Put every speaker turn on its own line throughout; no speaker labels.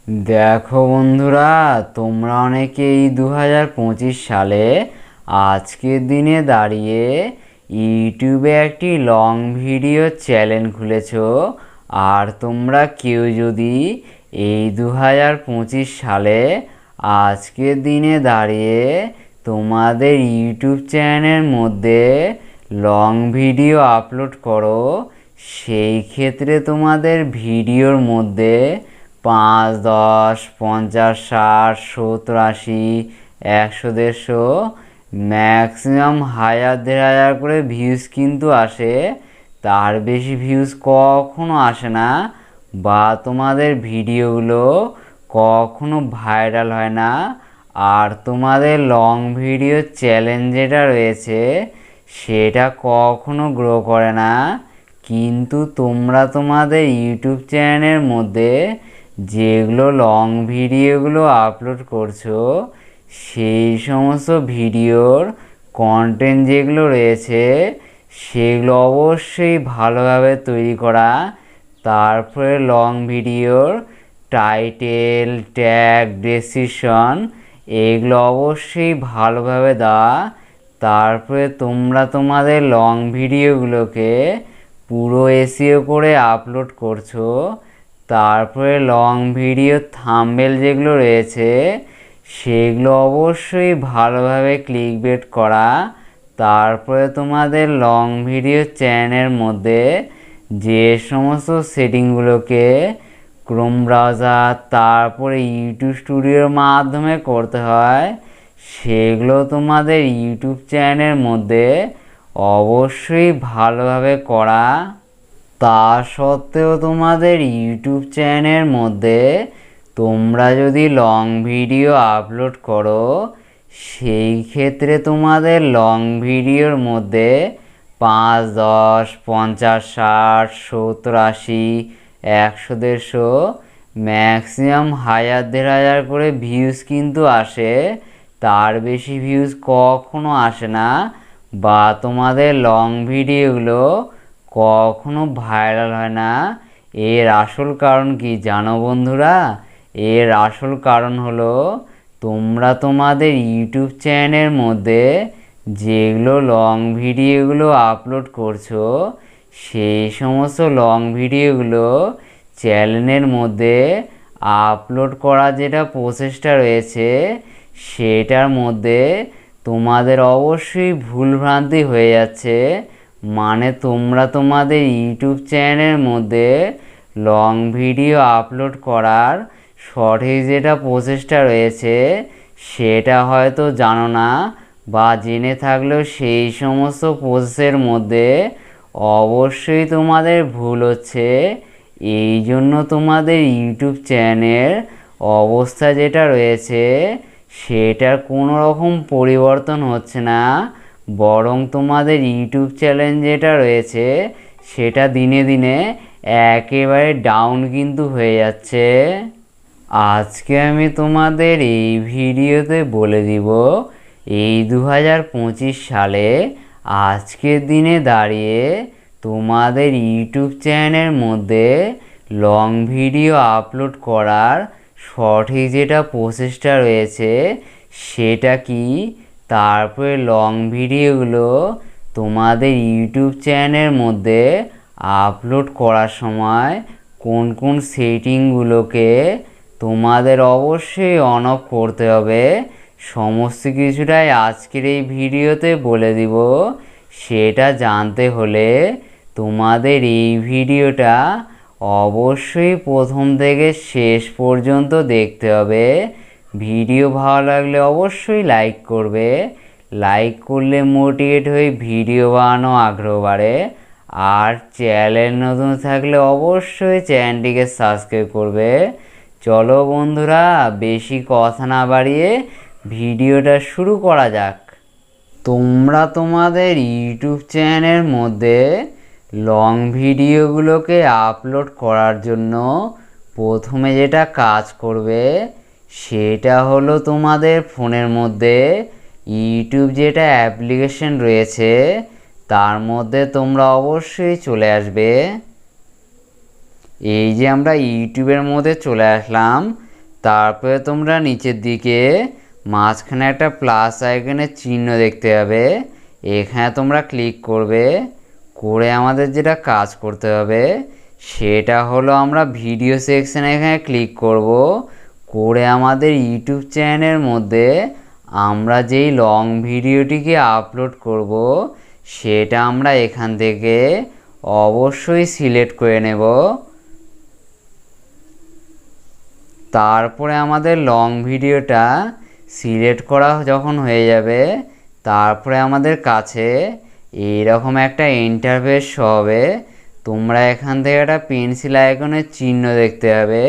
দেখো বন্ধুরা, তোমরা অনেকেই 2025 সালে আজকের দিনে দাঁড়িয়ে ইউটিউবে একটি লং ভিডিও চ্যানেল খুলেছো। আর তোমরা কেউ যদি এই 2025 সালে আজকের দিনে দাঁড়িয়ে তোমাদের ইউটিউব চ্যানেলের মধ্যে লং ভিডিও আপলোড করো, সেই ক্ষেত্রে তোমাদের ভিডিওর মধ্যে 5, 10, 50, 60, 70, 80, 100, 150, ম্যাক্সিমাম 1000, 1500 করে ভিউজ কিন্তু আসে। তার বেশি ভিউজ কখনো আসে না, বা তোমাদের ভিডিওগুলো কখনো ভাইরাল হয় না। আর তোমাদের লং ভিডিও চ্যালেঞ্জ যেটা রয়েছে সেটা কখনো গ্রো করে না। কিন্তু তোমরা তোমাদের ইউটিউব চ্যানেলের মধ্যে যেগুলো লং ভিডিওগুলো আপলোড করছো, সেই সমস্ত ভিডিওর কন্টেন্ট যেগুলো রয়েছে সেগুলো অবশ্যই ভালোভাবে তৈরি করা। তারপরে লং ভিডিওর টাইটেল, ট্যাগ, ডেসক্রিপশন এগুলো অবশ্যই ভালোভাবে দেওয়া। তারপরে তোমরা তোমাদের লং ভিডিওগুলোকে পুরো এসইও করে আপলোড করছো। তারপরে লং ভিডিও থাম্বনেল যেগুলো রয়েছে সেগুলো অবশ্যই ভালোভাবে ক্লিকবেট করা। তারপরে তোমাদের লং ভিডিও চ্যানেলের মধ্যে যে সমস্ত সেটিংগুলোকে ক্রোম ব্রাউজার তারপরে ইউটিউব স্টুডিওর মাধ্যমে করতে হয়, সেগুলো তোমাদের ইউটিউব চ্যানেলের মধ্যে অবশ্যই ভালোভাবে করা। তা সত্ত্বেও তোমাদের ইউটিউব চ্যানেলের মধ্যে তোমরা যদি লং ভিডিও আপলোড করো, সেই ক্ষেত্রে তোমাদের লং ভিডিওর মধ্যে 5, 10, 50, 60, 70, 80, 100, 150, ম্যাক্সিমাম 1000, 1500 করে ভিউজ কিন্তু আসে। তার বেশি ভিউজ কখনো আসে না, বা তোমাদের লং ভিডিওগুলো কখনো ভাইরাল হয় না। এর আসল কারণ কি জানো বন্ধুরা? এর আসল কারণ হলো তোমরা তোমাদের ইউটিউব চ্যানেলের মধ্যে যেগুলো লং ভিডিওগুলো আপলোড করছো, সেই সমস্ত লং ভিডিওগুলো চ্যানেলের মধ্যে আপলোড করা যেটা প্রসেসটা রয়েছে সেটার মধ্যে তোমাদের অবশ্যই ভুলভ্রান্তি হয়ে যাচ্ছে। মানে তোমরা তোমাদের ইউটিউব চ্যানেলের মধ্যে লং ভিডিও আপলোড করার সঠিক যেটা প্রসেসটা রয়েছে সেটা হয়তো জানো না, বা জেনে থাকলেও সেই সমস্ত প্রসেসের মধ্যে অবশ্যই তোমাদের ভুল হচ্ছে। এই জন্য তোমাদের ইউটিউব চ্যানেল অবস্থা যেটা রয়েছে সেটার কোনো রকম পরিবর্তন হচ্ছে না, বরং তোমাদের ইউটিউব চ্যানেল যেটা রয়েছে সেটা দিনে দিনে একেবারে ডাউন কিন্তু হয়ে যাচ্ছে। আজকে আমি তোমাদের এই ভিডিওতে বলে দিব এই 2025 সালে আজকের দিনে দাঁড়িয়ে তোমাদের ইউটিউব চ্যানেলের মধ্যে লং ভিডিও আপলোড করার সঠিক যেটা প্রসেসটা রয়েছে সেটা কি। তারপরে লং ভিডিওগুলো তোমাদের ইউটিউব চ্যানেলের মধ্যে আপলোড করার সময় কোন কোন সেটিংগুলোকে তোমাদের অবশ্যই অন অফ করতে হবে, সমস্ত কিছুটাই আজকের এই ভিডিওতে বলে দিব। সেটা জানতে হলে তোমাদের এই ভিডিওটা অবশ্যই প্রথম থেকে শেষ পর্যন্ত দেখতে হবে। ভিডিও ভালো লাগলে অবশ্যই লাইক করবে। লাইক করলে মোটিভেট হয়ে ভিডিও বানানো আগ্রহ বাড়ে। আর চ্যানেল নতুন থাকলে অবশ্যই চ্যানেলটিকে সাবস্ক্রাইব করবে। চলো বন্ধুরা, বেশি কথা না বাড়িয়ে ভিডিওটা শুরু করা যাক। তোমরা তোমাদের ইউটিউব চ্যানেলের মধ্যে লং ভিডিওগুলোকে আপলোড করার জন্য প্রথমে যেটা কাজ করবে সেটা হলো তোমাদের ফোনের মধ্যে ইউটিউব যেটা অ্যাপ্লিকেশন রয়েছে তার মধ্যে তোমরা অবশ্যই চলে আসবে। এই যে আমরা ইউটিউবের মধ্যে চলে আসলাম, তারপরে তোমরা নিচের দিকে মাঝখানে একটা প্লাস আইকনের চিহ্ন দেখতে পাবে, এখানে তোমরা ক্লিক করবে। করে আমাদের যেটা কাজ করতে হবে সেটা হলো আমরা ভিডিও সেকশানে এখানে ক্লিক করব। করে আমাদের ইউটিউব চ্যানেলের মধ্যে আমরা যেই লং ভিডিওটিকে আপলোড করব সেটা আমরা এখান থেকে অবশ্যই সিলেক্ট করে নেব। তারপরে আমাদের লং ভিডিওটা সিলেক্ট করা যখন হয়ে যাবে, তারপরে আমাদের কাছে এইরকম একটা ইন্টারফেস হবে। তোমরা এখান থেকে একটা পেন্সিল আইকনের চিহ্ন দেখতে পাবে,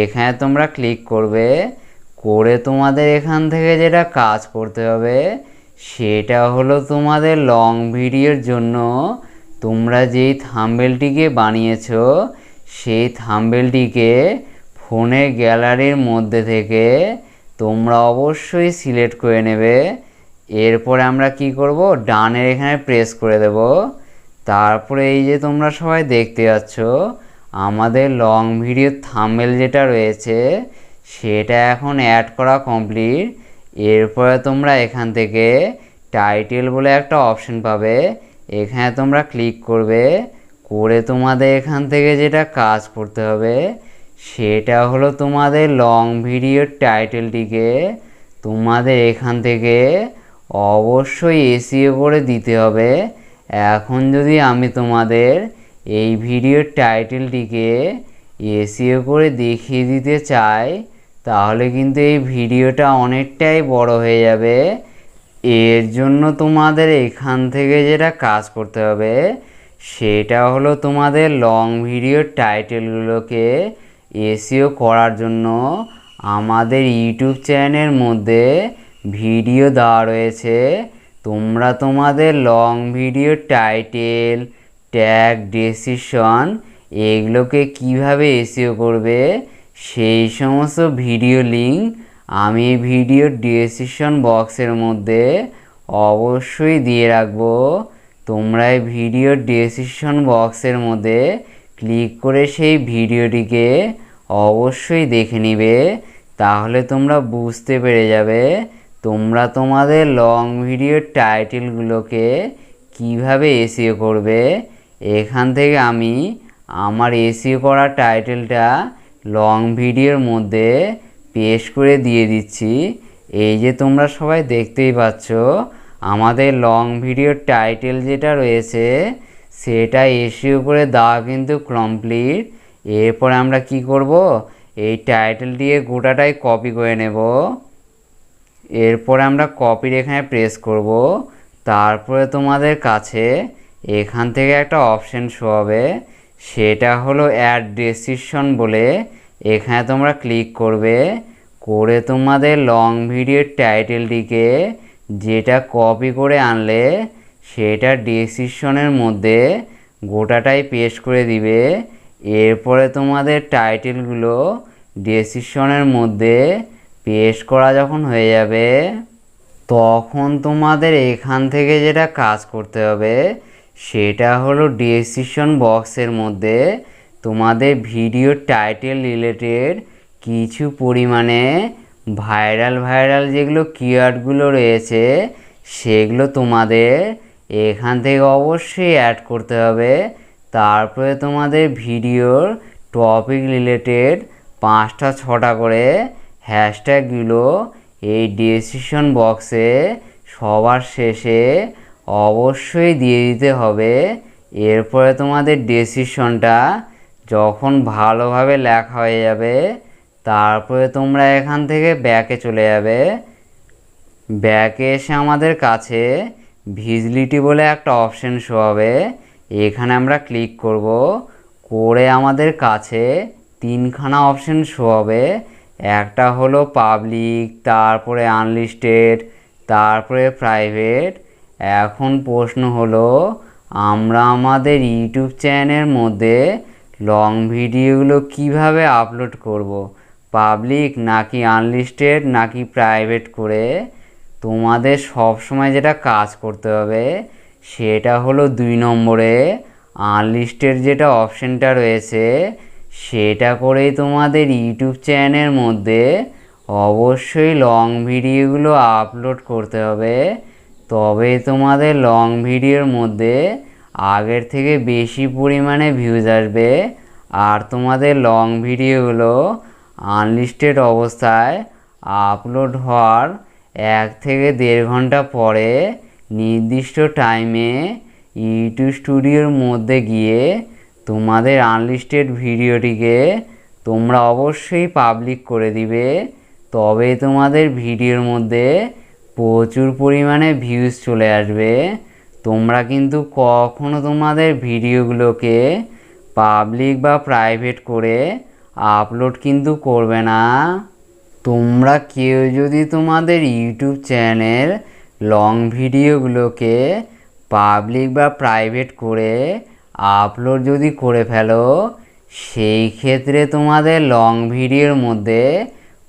এখানে তোমরা ক্লিক করবে। করে তোমাদের এখান থেকে যেটা কাজ করতে হবে সেটা হলো তোমাদের লং ভিডিওর জন্য তোমরা যেই থাম্বনেলটিকে বানিয়েছো সেই থাম্বনেলটিকে ফোনের গ্যালারির মধ্যে থেকে তোমরা অবশ্যই সিলেক্ট করে নেবে। এরপরে আমরা কি করব, ডানের এখানে প্রেস করে দেব। তারপরে এই যে তোমরা সবাই দেখতে পাচ্ছ আমাদের লং ভিডিওর থাম্বনেল যেটা রয়েছে সেটা এখন অ্যাড করা কমপ্লিট। এরপরে তোমরা এখান থেকে টাইটেল বলে একটা অপশন পাবে, এখানে তোমরা ক্লিক করবে। করে তোমাদের এখান থেকে যেটা কাজ করতে হবে সেটা হলো তোমাদের লং ভিডিওর টাইটেলটিকে তোমাদের এখান থেকে অবশ্যই এসইও করে দিতে হবে। এখন যদি আমি তোমাদের এই ভিডিওর টাইটেলটিকে এসইও করে দেখিয়ে দিতে চাই তাহলে কিন্তু এই ভিডিওটা অনেকটাই বড় হয়ে যাবে। এর জন্য তোমাদের এখান থেকে যেটা কাজ করতে হবে সেটা হলো তোমাদের লং ভিডিওর টাইটেলগুলোকে এসইও করার জন্য আমাদের ইউটিউব চ্যানেলের মধ্যে ভিডিও দেওয়া রয়েছে। তোমরা তোমাদের long video title, tag, description এগুলোকে কিভাবে এসইও করবে সেই সমস্ত ভিডিও লিঙ্ক আমি ভিডিও ডেসক্রিপশন বক্সের মধ্যে অবশ্যই দিয়ে রাখবো। তোমরা এই ভিডিও ডেসক্রিপশন বক্সের মধ্যে ক্লিক করে সেই ভিডিওটিকে অবশ্যই দেখে নিবে, তাহলে তোমরা বুঝতে পেরে যাবে তোমরা তোমাদের লং ভিডিওর টাইটেলগুলোকে কিভাবে এসইও করবে। এখান থেকে আমি আমার এসইও করা টাইটেলটা লং ভিডিওর মধ্যে পেস্ট করে দিয়ে দিচ্ছি। এই যে তোমরা সবাই দেখতেই পাচ্ছ আমাদের লং ভিডিওর টাইটেল যেটা রয়েছে সেটা এসইও করে দেওয়া কিন্তু কমপ্লিট। এরপর আমরা কি করব, এই টাইটেলটিকে গোটাটাই কপি করে নেব। এরপর আমরা কপির এখানে প্রেস করব। তারপরে তোমাদের কাছে এখান থেকে একটা অপশন শো হবে, সেটা হলো অ্যাড ডেসক্রিপশন বলে, এখানে তোমরা ক্লিক করবে। করে তোমাদের লং ভিডিওর টাইটেলটিকে যেটা কপি করে আনলে সেটা ডেসক্রিপশনের মধ্যে গোটাটাই পেস্ট করে দিবে। এরপরে তোমাদের টাইটেলগুলো ডেসক্রিপশনের মধ্যে পেস্ট করা যখন হয়ে যাবে তখন তোমাদের এখান থেকে যেটা কাজ করতে হবে সেটা হলো ডেসক্রিপশন বক্সের মধ্যে তোমাদের ভিডিও টাইটেল রিলেটেড কিছু পরিমাণে ভাইরাল যেগুলো কিওয়ার্ডগুলো রয়েছে সেগুলো তোমাদের এখান থেকে অবশ্যই অ্যাড করতে হবে। তারপরে তোমাদের ভিডিওর টপিক রিলেটেড 5টা 6টা করে হ্যাশট্যাগুলো এই ডেসক্রিপশন বক্সে সবার শেষে অবশ্যই দিয়ে দিতে হবে। এরপরে তোমাদের ডেসক্রিপশনটা যখন ভালোভাবে লেখা হয়ে যাবে তারপরে তোমরা এখান থেকে ব্যাকে চলে যাবে। ব্যাকে এসে আমাদের কাছে ভিজিবিলিটি বলে একটা অপশন শো হবে, এখানে আমরা ক্লিক করব। করে আমাদের কাছে 3খানা অপশন শো হবে, একটা হলো পাবলিক, তারপরে আনলিস্টেড, তারপরে প্রাইভেট। এখন প্রশ্ন হলো আমরা আমাদের ইউটিউব চ্যানেলের মধ্যে লং ভিডিওগুলো কিভাবে আপলোড করব, পাবলিক নাকি আনলিস্টেড নাকি প্রাইভেট করে। তোমাদের সব সময় যেটা কাজ করতে হবে সেটা হলো 2 নম্বরে আনলিস্টেড যেটা অপশনটা রয়েছে সেটা করেই তোমাদের ইউটিউব চ্যানেলের মধ্যে অবশ্যই লং ভিডিওগুলো আপলোড করতে হবে। তবে তোমাদের লং ভিডিওর মধ্যে আগের থেকে বেশি পরিমাণে ভিউজ আসবে। আর তোমাদের লং ভিডিওগুলো আনলিস্টেড অবস্থায় আপলোড হওয়ার 1 থেকে 1.5 ঘন্টা পরে নির্দিষ্ট টাইমে ইউটিউব স্টুডিওর মধ্যে গিয়ে তোমাদের আনলিস্টেড ভিডিওটিকে তোমরা অবশ্যই পাবলিক করে দিবে। তবে তোমাদের ভিডিওর মধ্যে প্রচুর পরিমাণে ভিউজ চলে আসবে। তোমরা কিন্তু কখনো তোমাদের ভিডিওগুলোকে পাবলিক বা প্রাইভেট করে আপলোড কিন্তু করবে না। তোমরা কেউ যদি তোমাদের ইউটিউব চ্যানেল লং ভিডিওগুলোকে পাবলিক বা প্রাইভেট করে আপলোড যদি করে ফেলো, সেই ক্ষেত্রে তোমাদের লং ভিডিওর মধ্যে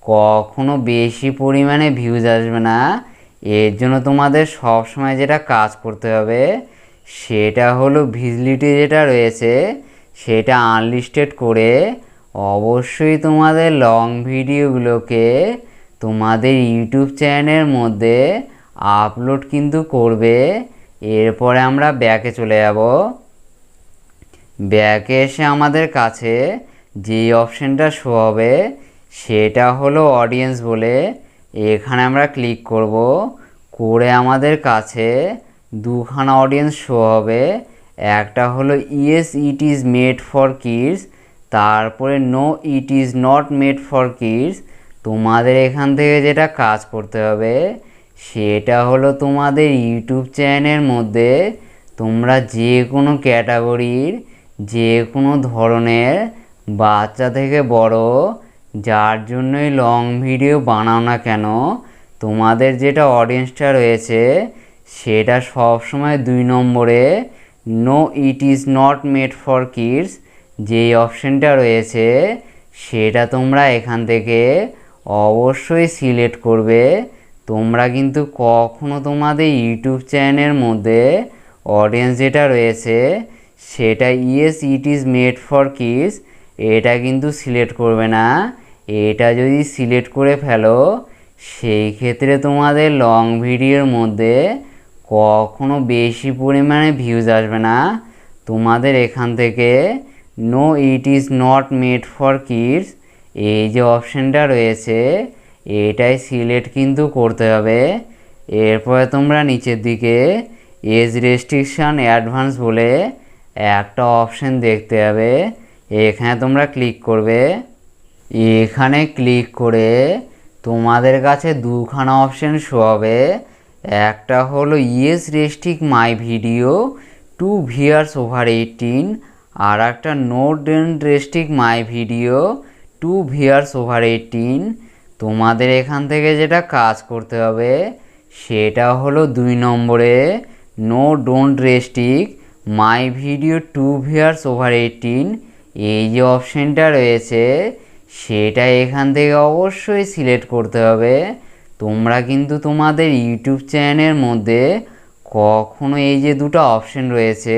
কখনো বেশি পরিমাণে ভিউজ আসবে না। এর জন্য তোমাদের সবসময় যেটা কাজ করতে হবে সেটা হলো ভিজিবিলিটি যেটা রয়েছে সেটা আনলিস্টেড করে অবশ্যই তোমাদের লং ভিডিওগুলোকে তোমাদের ইউটিউব চ্যানেলের মধ্যে আপলোড কিন্তু করবে। এরপরে আমরা ব্যাকে চলে যাব। ব্যাকে এসে আমাদের কাছে যেই অপশানটা শো হবে সেটা হলো অডিয়েন্স বলে, এখানে আমরা ক্লিক করব। করে আমাদের কাছে দুখানা অডিয়েন্স শো হবে। একটা হলো yes it is made for kids, তারপরে no it is not made for kids. তোমাদের এখান থেকে যেটা কাজ করতে হবে সেটা হলো তোমাদের ইউটিউব চ্যানেলের মধ্যে তোমরা যে কোনো ক্যাটাগরির যে কোনো ধরনের বাচ্চা থেকে বড় যার জন্যই লং ভিডিও বানাও না কেন, তোমাদের যেটা অডিয়েন্সটা রয়েছে সেটা সবসময় 2 নম্বরে no it is not made for kids যেই অপশানটা রয়েছে সেটা তোমরা এখান থেকে অবশ্যই সিলেক্ট করবে। তোমরা কিন্তু কখনো তোমাদের ইউটিউব চ্যানেলের মধ্যে অডিয়েন্স যেটা রয়েছে সেটা yes it is made for kids এটা কিন্তু সিলেক্ট করবে না। এটা যদি সিলেক্ট করে ফেলো সেই ক্ষেত্রে তোমাদের লং ভিডিওর মধ্যে কখনো বেশি পরিমাণে ভিউজ আসবে না। তোমাদের এখান থেকে no it is not made for kids এই যে অপশানটা রয়েছে এটাই সিলেক্ট কিন্তু করতে হবে। এরপরে তোমরা নিচের দিকে এজ রেস্ট্রিকশান অ্যাডভান্স বলে একটা অপশান দেখতে হবে, এখানে তোমরা ক্লিক করবে। এখানে ক্লিক করে তোমাদের কাছে দুখানা অপশান শো হবে। একটা হলো yes restrict my video to viewers over 18, আর একটা no don't restrict my video to viewers over 18। তোমাদের এখান থেকে যেটা কাজ করতে হবে সেটা হলো 2 নম্বরে no don't restrict my video to viewers over 18 এই যে অপশানটা রয়েছে সেটা এখান থেকে অবশ্যই সিলেক্ট করতে হবে। তোমরা কিন্তু তোমাদের ইউটিউব চ্যানেলের মধ্যে কখনো এই যে দুটো অপশান রয়েছে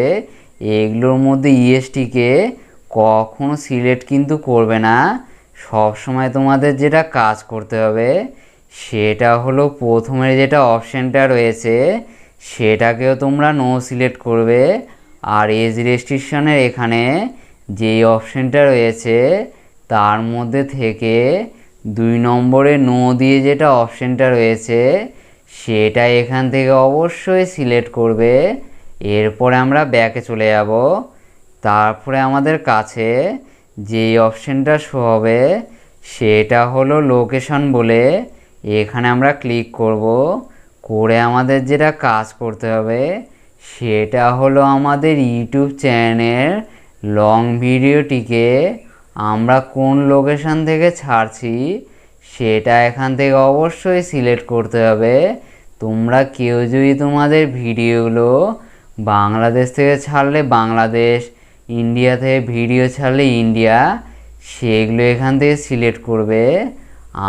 এগুলোর মধ্যে ইএসটিকে কখনো সিলেক্ট কিন্তু করবে না। সব সময় তোমাদের যেটা কাজ করতে হবে সেটা হলো প্রথমের যেটা অপশানটা রয়েছে সেটাকেও তোমরা নো সিলেক্ট করবে। আর এজ রেস্ট্রিকশনের এখানে যেই অপশানটা রয়েছে তার মধ্যে থেকে 2 নম্বরে নো দিয়ে যেটা অপশানটা রয়েছে সেটা এখান থেকে অবশ্যই সিলেক্ট করবে। এরপরে আমরা ব্যাকে চলে যাব। তারপরে আমাদের কাছে যেই অপশানটা শো হবে সেটা হলো লোকেশন বলে, এখানে আমরা ক্লিক করব। করে আমাদের যেটা কাজ করতে হবে সেটা হলো আমাদের ইউটিউব চ্যানেলের লং ভিডিওটিকে আমরা কোন লোকেশন থেকে ছাড়ছি সেটা এখান থেকে অবশ্যই সিলেক্ট করতে হবে। তোমরা কেউ যদি তোমাদের ভিডিওগুলো বাংলাদেশ থেকে ছাড়লে বাংলাদেশ, ইন্ডিয়া থেকে ভিডিও ছাড়লে ইন্ডিয়া, সেগুলো এখান থেকে সিলেক্ট করবে।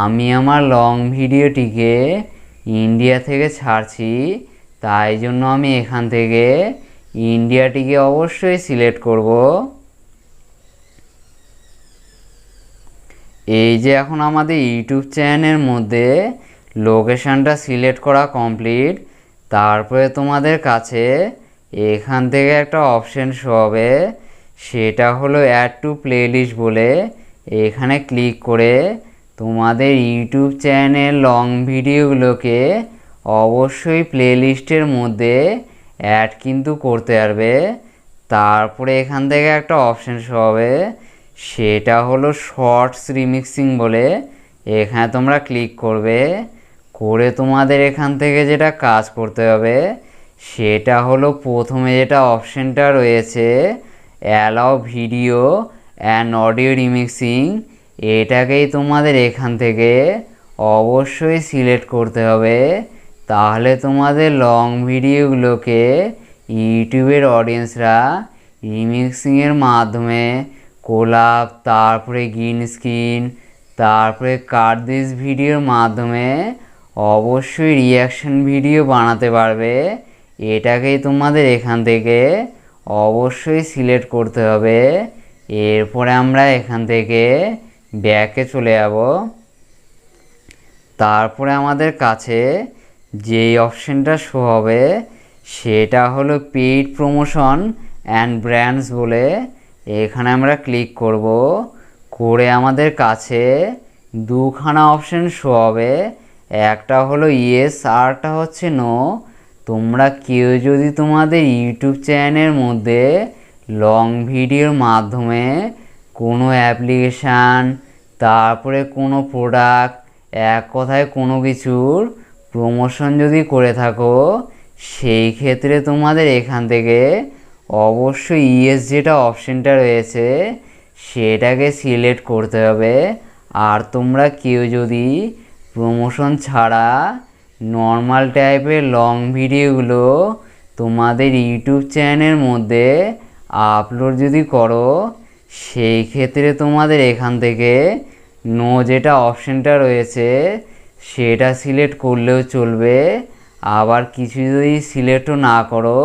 আমি আমার লং ভিডিওটিকে ইন্ডিয়া থেকে ছাড়ছি, তাই জন্য আমি এখান থেকে ইন্ডিয়াটিকে অবশ্যই সিলেক্ট করব। এই যে এখন আমাদের ইউটিউব চ্যানেলের মধ্যে লোকেশনটা সিলেক্ট করা কমপ্লিট। তারপরে তোমাদের কাছে এখান থেকে একটা অপশন শো হবে, সেটা হলো অ্যাড টু প্লেলিস্ট বলে। এখানে ক্লিক করে তোমাদের ইউটিউব চ্যানেল লং ভিডিওগুলোকে অবশ্যই প্লেলিস্টের মধ্যে অ্যাড কিন্তু করতে পারবে। তারপরে এখান থেকে একটা অপশন শো হবে, সেটা হলো শর্টস রিমিক্সিং বলে। এখানে তোমরা ক্লিক করবে, করে তোমাদের এখান থেকে যেটা কাজ করতে হবে সেটা হলো প্রথমে যেটা অপশনটা রয়েছে allow video and audio remixing, এটাকেই তোমাদের এখান থেকে অবশ্যই সিলেক্ট করতে হবে। তাহলে তোমাদের লং ভিডিওগুলোকে ইউটিউবের অডিয়েন্সরা রিমিক্সিংয়ের মাধ্যমে কোলাপ, তারপরে গ্রিন স্ক্রিন, তারপরে কাট দিস ভিডিওর মাধ্যমে অবশ্যই রিয়াকশন ভিডিও বানাতে পারবে। এটাকেই তোমাদের এখান থেকে অবশ্যই সিলেক্ট করতে হবে। এরপরে আমরা এখান থেকে ব্যাকে চলে যাব। তারপরে আমাদের কাছে যেই অপশনটা শো হবে সেটা হলো পেইড প্রমোশন অ্যান্ড ব্র্যান্ডস বলে। এখানে আমরা ক্লিক করব, করে আমাদের কাছে দুখানা অপশন শো হবে, একটা হলো ইয়েস আরটা হচ্ছে নো। তোমরা কেউ যদি তোমাদের ইউটিউব চ্যানেলের মধ্যে লং ভিডিওর মাধ্যমে কোনো অ্যাপ্লিকেশান, তারপরে কোনো প্রোডাক্ট, এক কথায় কোনো কিছুর প্রমোশন যদি করে থাকো, সেই ক্ষেত্রে তোমাদের এখান থেকে অবশ্যই ইয়েস যেটা অপশনটা রয়েছে সেটাকে সিলেক্ট করতে হবে। আর তোমরা কেউ যদি প্রমোশন ছাড়া নর্মাল টাইপের লং ভিডিওগুলো তোমাদের ইউটিউব চ্যানেলের মধ্যে আপলোড যদি করো, সেই ক্ষেত্রে তোমাদের এখান থেকে নো যেটা অপশনটা রয়েছে সেটা সিলেক্ট করলেও চলবে। আবার কিছু যদি সিলেক্টও না করো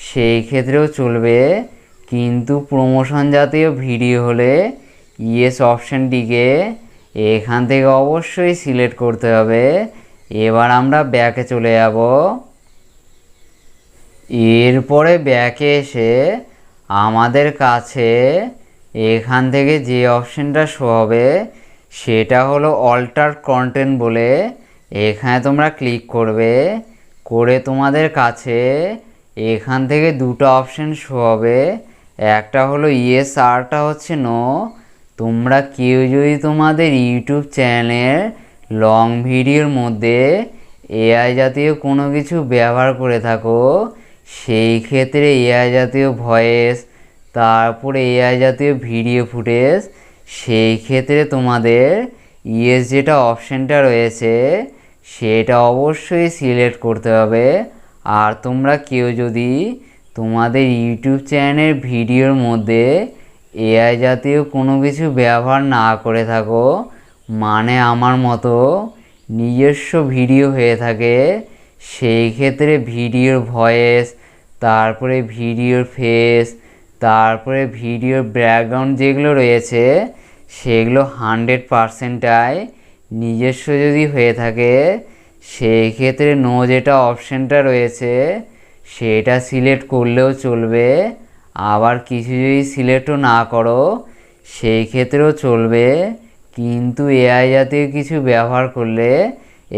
সেই ক্ষেত্রেও চলবে, কিন্তু প্রমোশন জাতীয় ভিডিও হলে ইয়েস অপশানটিকে এখান থেকে অবশ্যই সিলেক্ট করতে হবে। এবার আমরা ব্যাকে চলে যাব। এরপরে ব্যাকে এসে আমাদের কাছে এখান থেকে যে অপশানটা শো হবে সেটা হলো অল্টার কন্টেন্ট বলে। এখানে তোমরা ক্লিক করবে, করে তোমাদের কাছে এখান থেকে দুটো অপশান শো হবে, একটা হলো ইয়েস আরটা হচ্ছে নো। তোমরা কেউ যদি তোমাদের ইউটিউব চ্যানেলের লং ভিডিওর মধ্যে এআই জাতীয় কোনো কিছু ব্যবহার করে থাকো, সেই ক্ষেত্রে এআই জাতীয় ভয়েস, তারপরে এআই জাতীয় ভিডিও ফুটেজ, সেই ক্ষেত্রে তোমাদের ইয়েস যেটা অপশানটা রয়েছে সেটা অবশ্যই সিলেক্ট করতে হবে। আর তোমরা কেউ যদি তোমাদের ইউটিউব চ্যানেলের ভিডিওর মধ্যে এআই জাতীয় কোনো কিছু ব্যবহার না করে থাকো, মানে আমার মতো নিজস্ব ভিডিও হয়ে থাকে, সেই ক্ষেত্রে ভিডিওর ভয়েস, তারপরে ভিডিওর ফেস, তারপরে ভিডিওর ব্যাকগ্রাউন্ড যেগুলো রয়েছে সেগুলো 100%টাই নিজস্ব যদি হয়ে থাকে, সেই ক্ষেত্রে নো যেটা অপশানটা রয়েছে সেটা সিলেক্ট করলেও চলবে। আবার কিছু যদি সিলেক্টও না করো সেই ক্ষেত্রেও চলবে, কিন্তু এআই জাতীয় কিছু ব্যবহার করলে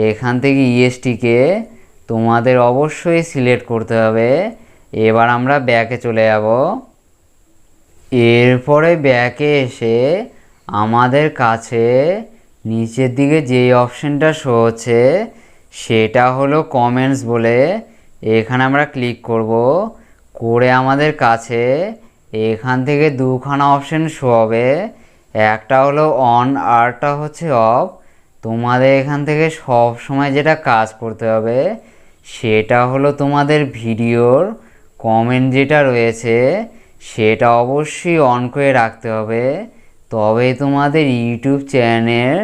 এখান থেকে ইএসটিকে তোমাদের অবশ্যই সিলেক্ট করতে হবে। এবার আমরা ব্যাকে চলে যাব। এরপরে ব্যাকে এসে আমাদের কাছে নিচের দিকে যেই অপশানটা শো হচ্ছে সেটা হলো কমেন্টস বলে। এখানে আমরা ক্লিক করব, করে আমাদের কাছে এখান থেকে দুখানা অপশান শো হবে, একটা হলো অন আরটা হচ্ছে অফ। তোমাদের এখান থেকে সব সময় যেটা কাজ করতে হবে সেটা হলো তোমাদের ভিডিওর কমেন্ট যেটা রয়েছে সেটা অবশ্যই অন করে রাখতে হবে, তবেই তোমাদের ইউটিউব চ্যানেল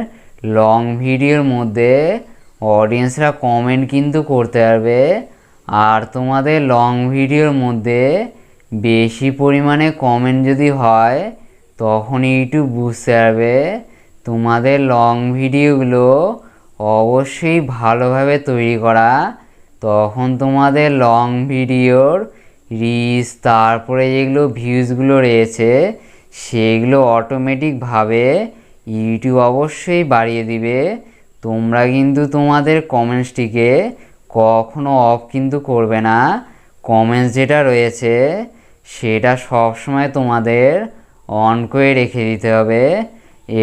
লং ভিডিওর মধ্যে অডিয়েন্সরা কমেন্ট কিন্তু করতে পারবে। আর তোমাদের লং ভিডিওর মধ্যে বেশি পরিমাণে কমেন্ট যদি হয় তখন ইউটিউব বুঝতে পারবে তোমাদের লং ভিডিওগুলো অবশ্যই ভালোভাবে তৈরি করা, তখন তোমাদের লং ভিডিওর রিচ তারপরে যেগুলো ভিউজগুলো রয়েছে সেগুলো অটোমেটিকভাবে ইউটিউব অবশ্যই বাড়িয়ে দিবে। তোমরা কিন্তু তোমাদের কমেন্টসটিকে কখনো অফ কিন্তু করবে না। কমেন্টস যেটা রয়েছে সেটা সবসময় তোমাদের অন করে রেখে দিতে হবে।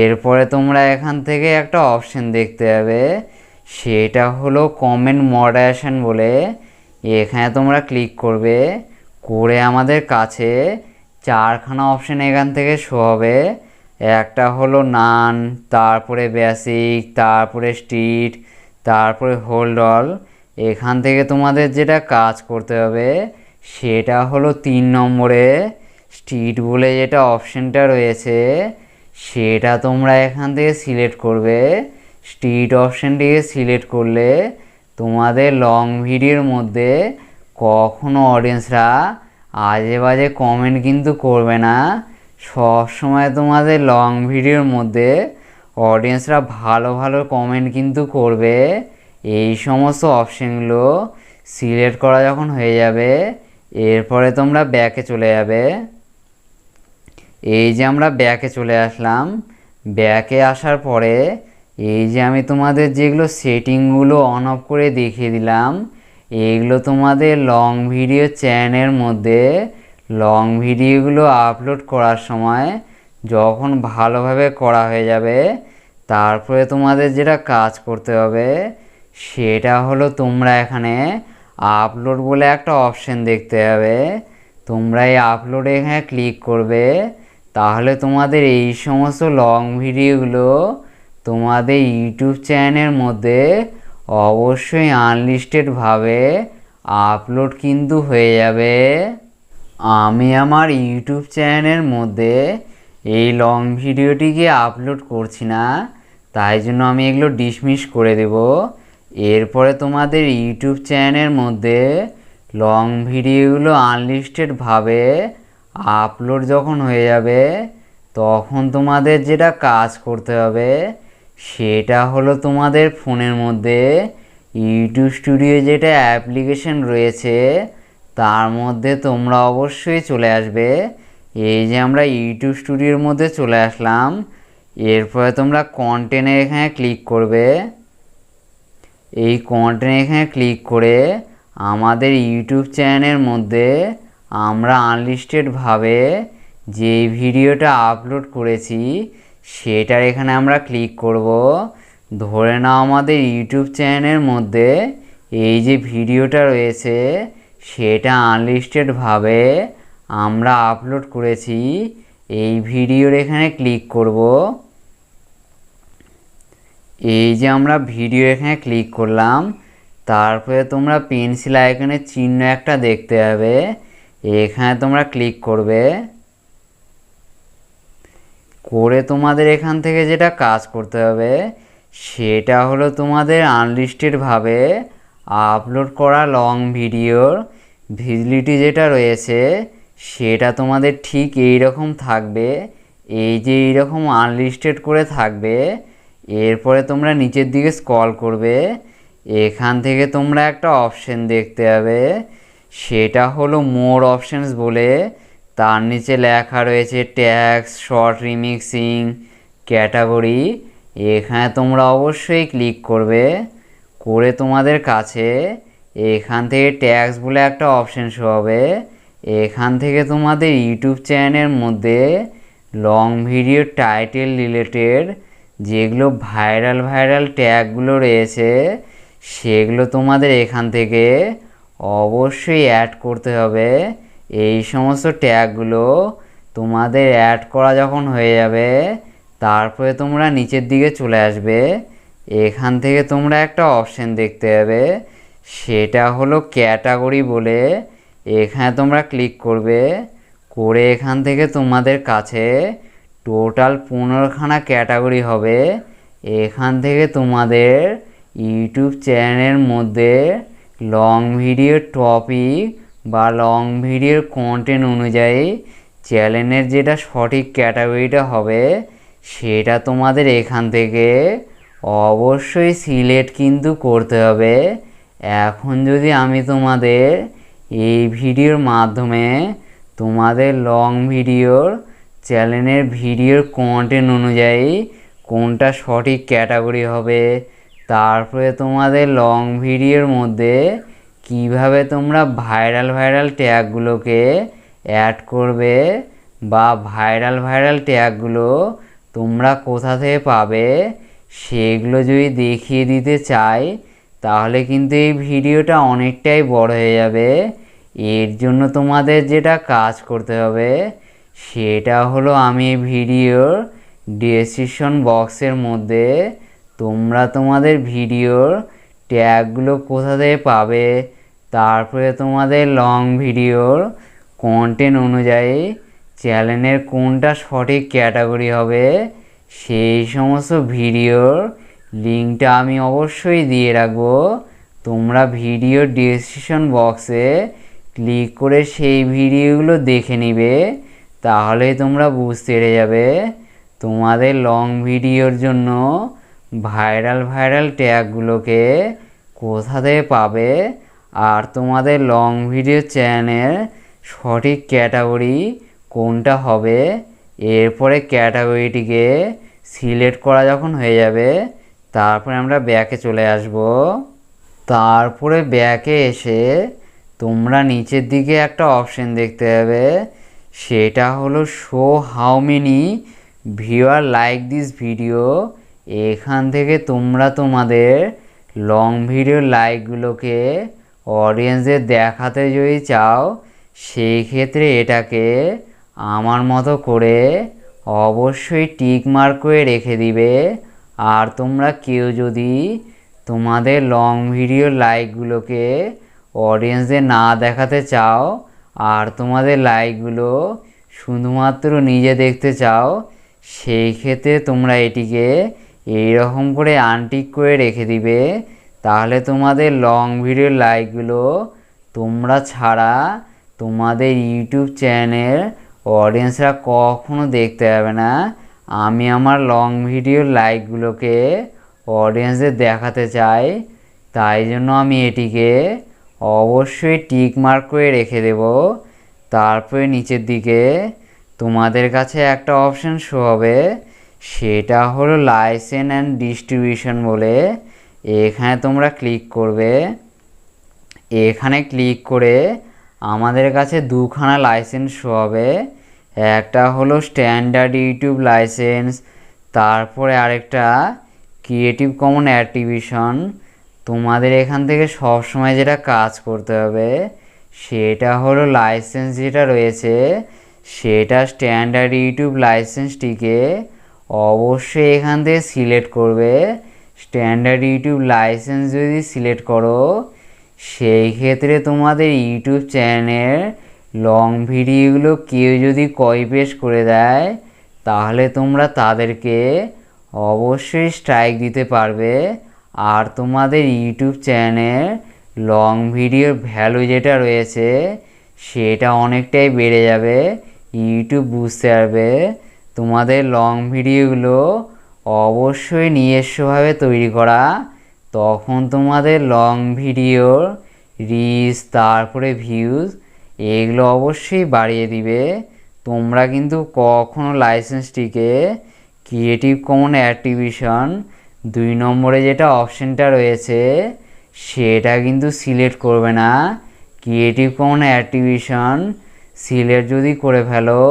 এরপরে তোমরা এখান থেকে একটা অপশন দেখতে পাবে, সেটা হলো কমেন্ট মডারেশন বলে। এখানে তোমরা ক্লিক করবে, করে আমাদের কাছে চারখানা অপশন এখান থেকে শো হবে। একটা হলো নান, তারপরে বেসিক, তারপরে স্ট্রিট, তারপরে হোল্ড অল। এখান থেকে তোমাদের যেটা কাজ করতে হবে সেটা হলো 3 নম্বরে স্ট্রিট বলে যেটা অপশনটা রয়েছে সেটা তোমরা এখান থেকে সিলেক্ট করবে। স্ট্রিট অপশনটিকে সিলেক্ট করলে তোমাদের লং ভিডিওর মধ্যে কখনো অডিয়েন্সরা আজে বাজে কমেন্ট কিন্তু করবে না। সব সময় তোমাদের লং ভিডিওর মধ্যে অডিয়েন্সরা ভালো ভালো কমেন্ট কিন্তু করবে। এই সমস্ত অপশনগুলো সিলেক্ট করা যখন হয়ে যাবে এরপরে তোমরা ব্যাকে চলে যাবে। এই যে আমরা ব্যাকে চলে আসলাম, ব্যাকে আসার পরে এই যে আমি তোমাদের যেগুলো সেটিংগুলো অন অফ করে দেখিয়ে দিলাম, এইগুলো তোমাদের লং ভিডিও চ্যানেলের মধ্যে লং ভিডিওগুলো আপলোড করার সময় যখন ভালোভাবে করা হয়ে যাবে তারপরে তোমাদের যেটা কাজ করতে হবে সেটা হলো তোমরা এখানে আপলোড বলে একটা অপশন দেখতে পাবে। তোমরা এই আপলোডে এখানে ক্লিক করবে, তাহলে তোমাদের এই সমস্ত লং ভিডিওগুলো তোমাদের ইউটিউব চ্যানেলের মধ্যে অবশ্যই আনলিস্টেডভাবে আপলোড কিন্তু হয়ে যাবে। আমি আমার ইউটিউব চ্যানেলের মধ্যে এই লং ভিডিওটিকে আপলোড করছি না, তাই জন্য আমি এগুলো ডিসমিস করে দেব। এরপরে তোমাদের ইউটিউব চ্যানেলের মধ্যে লং ভিডিওগুলো আনলিস্টেডভাবে আপলোড যখন হয়ে যাবে তখন তোমাদের যেটা কাজ করতে হবে সেটা হলো তোমাদের ফোনের মধ্যে ইউটিউব স্টুডিও যেটা অ্যাপ্লিকেশন রয়েছে তার মধ্যে তোমরা অবশ্যই চলে আসবে। এই যে আমরা ইউটিউব স্টুডিওর মধ্যে চলে আসলাম, এরপরে তোমরা কন্টেন্টে এখানে ক্লিক করবে। এই কন্টেন্ট এখানে ক্লিক করে আমাদের ইউটিউব চ্যানেলের মধ্যে আমরা আনলিস্টেডভাবে যে ভিডিওটা আপলোড করেছি সেটার এখানে আমরা ক্লিক করব। ধরে নাও আমাদের ইউটিউব চ্যানেলের মধ্যে এই যে ভিডিওটা রয়েছে সেটা আনলিস্টেডভাবে আমরা আপলোড করেছি। এই ভিডিওর এখানে ক্লিক করব। এই যে আমরা ভিডিও এখানে ক্লিক করলাম, তারপরে তোমরা পেন্সিল আইকনের চিহ্ন একটা দেখতে পাবে, এখানে তোমরা ক্লিক করবে। করে তোমাদের এখান থেকে যেটা কাজ করতে হবে সেটা হলো তোমাদের আনলিস্টেডভাবে আপলোড করা লং ভিডিওর ভিজিবিলিটি যেটা রয়েছে সেটা তোমাদের ঠিক এই রকম থাকবে। এই যে এইরকম আনলিস্টেড করে থাকবে। এরপরে তোমরা নিচের দিকে স্ক্রল করবে, এখান থেকে তোমরা একটা অপশন দেখতে পাবে, সেটা হলো মোর অপশনস বলে। তার নিচে লেখা রয়েছে ট্যাক্স, শর্ট রিমিক্সিং, ক্যাটাগরি। এখানে তোমরা অবশ্যই ক্লিক করবে। করে তোমাদের কাছে এখান থেকে ট্যাক্স বলে একটা অপশন শো হবে। এখান থেকে তোমাদের ইউটিউব চ্যানেলের মধ্যে লং ভিডিও টাইটেল রিলেটেড যেগুলো ভাইরাল ট্যাগগুলো রয়েছে সেগুলো তোমাদের এখান থেকে অবশ্যই অ্যাড করতে হবে। এই সমস্ত ট্যাগগুলো তোমাদের অ্যাড করা যখন হয়ে যাবে তারপরে তোমরা নিচের দিকে চলে আসবে। এখান থেকে তোমরা একটা অপশন দেখতে পাবে, সেটা হলো ক্যাটাগরি বলে। এখানে তোমরা ক্লিক করবে। করে এখান থেকে তোমাদের কাছে টোটাল 15খানা ক্যাটাগরি হবে। এখান থেকে তোমাদের ইউটিউব চ্যানেলের মধ্যে লং ভিডিও টপিক বা লং ভিডিওর কন্টেন্ট অনুযায়ী চ্যানেলের যেটা সঠিক ক্যাটাগরিটা হবে সেটা তোমাদের এখান থেকে অবশ্যই সিলেক্ট কিন্তু করতে হবে। এখন যদি আমি তোমাদের এই ভিডিওর মাধ্যমে তোমাদের লং ভিডিওর চ্যানেলের ভিডিওর কন্টেন্ট অনুযায়ী কোনটা সঠিক ক্যাটাগরি হবে, তারপরে তোমাদের লং ভিডিওর মধ্যে কিভাবে তোমরা ভাইরাল ট্যাগগুলোকে অ্যাড করবে বা ভাইরাল ট্যাগগুলো তোমরা কোথা থেকে পাবে সেগুলো যদি দেখিয়ে দিতে চাই তাহলে কিন্তু এই ভিডিওটা অনেকটাই বড় হয়ে যাবে। এর জন্য তোমাদের যেটা কাজ করতে হবে সেটা হলো আমি ভিডিওর ডেসক্রিপশন বক্সের মধ্যে তোমরা তোমাদের ভিডিওর ট্যাগগুলো কোথা থেকে পাবে, তারপরে তোমাদের লং ভিডিওর কন্টেন্ট অনুযায়ী চ্যানেলের কোনটা সঠিক ক্যাটাগরি হবে সেই সমস্ত ভিডিওর লিঙ্কটা আমি অবশ্যই দিয়ে রাখবো। তোমরা ভিডিও ডেসক্রিপশন বক্সে ক্লিক করে সেই ভিডিওগুলো দেখে নিবে, তাহলেই তোমরা বুঝতে পেরে যাবে তোমাদের লং ভিডিওর জন্য ভাইরাল ট্যাগগুলোকে কোথা থেকে পাবে আর তোমাদের লং ভিডিও চ্যানেলের সঠিক ক্যাটাগরি কোনটা হবে। এরপরে ক্যাটাগরিটিকে সিলেক্ট করা যখন হয়ে যাবে তারপরে আমরা ব্যাকে চলে আসব। তারপরে ব্যাকে এসে তোমরা নিচের দিকে একটা অপশন দেখতে পাবে, সেটা হলো show how many viewer like this video. এখান থেকে তোমরা তোমাদের লং ভিডিও লাইকগুলোকে অডিয়েন্সদের দেখাতে যদি চাও সেই ক্ষেত্রে এটাকে আমার মতো করে অবশ্যই টিক মার্ক করে রেখে দিবে। আর তোমরা কেউ যদি তোমাদের লং ভিডিও লাইকগুলোকে অডিয়েন্সদের না দেখাতে চাও আর তোমাদের লাইকগুলো শুধুমাত্র নিজে দেখতে চাও সেই ক্ষেত্রে তোমরা এটিকে এইরকম করে আনটিক করে রেখে দিবে। তাহলে তোমাদের লং ভিডিও লাইকগুলো তোমরা ছাড়া তোমাদের ইউটিউব চ্যানেল অডিয়েন্সরা কখনো দেখতে পাবে না। আমি আমার লং ভিডিও লাইকগুলোকে অডিয়েন্সদের দেখাতে চাই, তাই জন্য আমি এটিকে অবশ্যই টিক মার্ক করে রেখে দেব। তারপরে নিচের দিকে তোমাদের কাছে একটা অপশন শো হবে, সেটা হলো লাইসেন্স অ্যান্ড ডিস্ট্রিবিউশন বলে। এখানে তোমরা ক্লিক করবে। এখানে ক্লিক করে আমাদের কাছে দুখানা লাইসেন্স শো হবে, একটা হলো স্ট্যান্ডার্ড ইউটিউব লাইসেন্স, তারপরে আরেকটা ক্রিয়েটিভ কমন অ্যাট্রিবিউশন। তোমাদের এখান থেকে সবসময় যেটা কাজ করতে হবে সেটা হলো লাইসেন্স যেটা রয়েছে সেটা স্ট্যান্ডার্ড ইউটিউব লাইসেন্সটিকে অবশ্যই এখান থেকে সিলেক্ট করবে। স্ট্যান্ডার্ড ইউটিউব লাইসেন্স যদি সিলেক্ট করো সেই ক্ষেত্রে তোমাদের ইউটিউব চ্যানেলের লং ভিডিওগুলো কেউ যদি কপি পেস্ট করে দেয় তাহলে তোমরা তাদেরকে অবশ্যই স্ট্রাইক দিতে পারবে। আর তোমাদের ইউটিউব চ্যানেল লং ভিডিওর ভ্যালু যেটা রয়েছে সেটা অনেকটাই বেড়ে যাবে। ইউটিউব বুঝতে পারবে তোমাদের লং ভিডিওগুলো অবশ্যই নিজস্বভাবে তৈরি করা, তখন তোমাদের লং ভিডিওর রিচ তারপরে ভিউজ এগুলো অবশ্যই বাড়িয়ে দিবে। তোমরা কিন্তু কখনো লাইসেন্সটিকে ক্রিয়েটিভ কমন অ্যাট্রিবিউশন 2 নম্বরে যেটা অপশানটা রয়েছে সেটা কিন্তু সিলেক্ট করবে না। ক্রিয়েটিভ কমন অ্যাট্রিবিউশন সিলেক্ট যদি করে ফেলো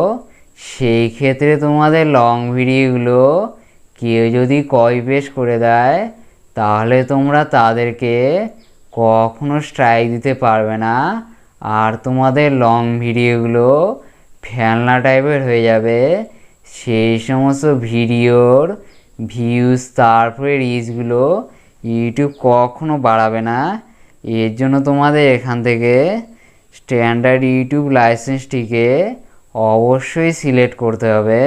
সেই ক্ষেত্রে তোমাদের লং ভিডিওগুলো কেউ যদি কপি পেস্ট করে দেয় তাহলে তোমরা তাদেরকে কখনো স্ট্রাইক দিতে পারবে না। আর তোমাদের লং ভিডিওগুলো ফেলনা টাইপের হয়ে যাবে। সেই সমস্ত ভিডিওর ভিউজ তারপরে রিচগুলো ইউটিউব কখনো বাড়াবে না। এর জন্য তোমাদের এখান থেকে স্ট্যান্ডার্ড ইউটিউব লাইসেন্সটিকে অবশ্যই সিলেক্ট করতে হবে।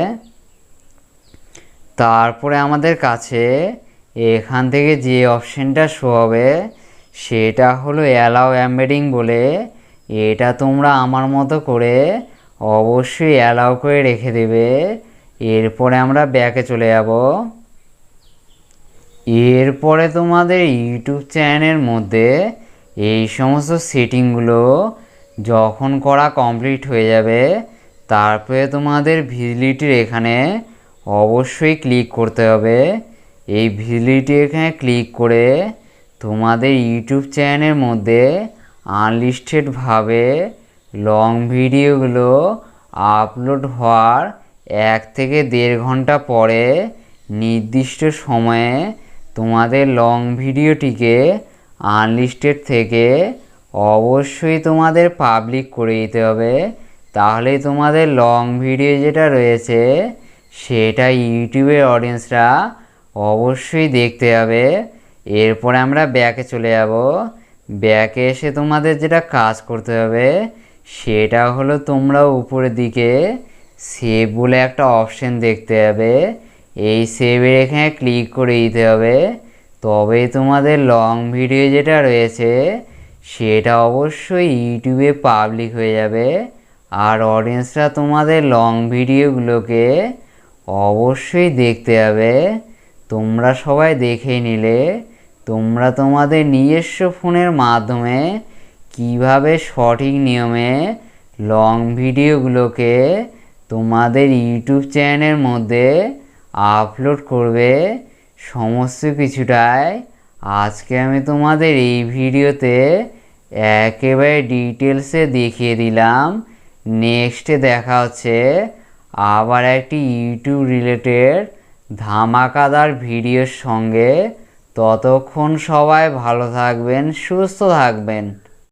তারপরে আমাদের কাছে এখান থেকে যে অপশানটা শো হবে সেটা হলো অ্যালাউ এমবেডিং বলে। এটা তোমরা আমার মতো করে অবশ্যই অ্যালাউ করে রেখে দেবে। এরপরে আমরা ব্যাকে চলে যাব। এরপরে তোমাদের ইউটিউব চ্যানেলের মধ্যে এই সমস্ত সেটিংগুলো যখন করা কমপ্লিট হয়ে যাবে, তারপরে তোমাদের ভিজিবিলিটির এখানে অবশ্যই ক্লিক করতে হবে। এই ভিজিবিলিটি এখানে ক্লিক করে তোমাদের ইউটিউব চ্যানেলের মধ্যে আনলিস্টেডভাবে লং ভিডিওগুলো আপলোড হওয়ার 1 থেকে 1.5 ঘন্টা পরে নির্দিষ্ট সময়ে তোমাদের লং ভিডিওটিকে আনলিস্টেড থেকে অবশ্যই তোমাদের পাবলিক করে দিতে হবে। তাহলে তোমাদের লং ভিডিও যেটা রয়েছে সেটা ইউটিউবের অডিয়েন্সরা অবশ্যই দেখতে হবে। এরপরে আমরা ব্যাকে চলে যাব। ব্যাকে এসে তোমাদের যেটা কাজ করতে হবে সেটা হলো তোমরা উপরের দিকে সেভ বলে একটা অপশন দেখতে হবে। এই সেভের এখানে ক্লিক করে দিতে হবে, তবেই তোমাদের লং ভিডিও যেটা রয়েছে সেটা অবশ্যই ইউটিউবে পাবলিক হয়ে যাবে। আর অডিয়েন্সরা তোমাদের লং ভিডিওগুলোকে অবশ্যই দেখতে হবে। তোমরা সবাই দেখে নিলে তোমরা তোমাদের নিজস্ব ফোনের মাধ্যমে কিভাবে সঠিক নিয়মে লং ভিডিওগুলোকে তোমাদের ইউটিউব চ্যানেলের মধ্যে আপলোড করবে, সমস্ত কিছুটাই আজকে আমি তোমাদের এই ভিডিওতে একেবারে ডিটেলসে দেখিয়ে দিলাম। নেক্সটে দেখা হচ্ছে আবার একটি ইউটিউব রিলেটেড ধামাকাদার ভিডিওর সঙ্গে। ততক্ষণ সবাই ভালো থাকবেন, সুস্থ থাকবেন।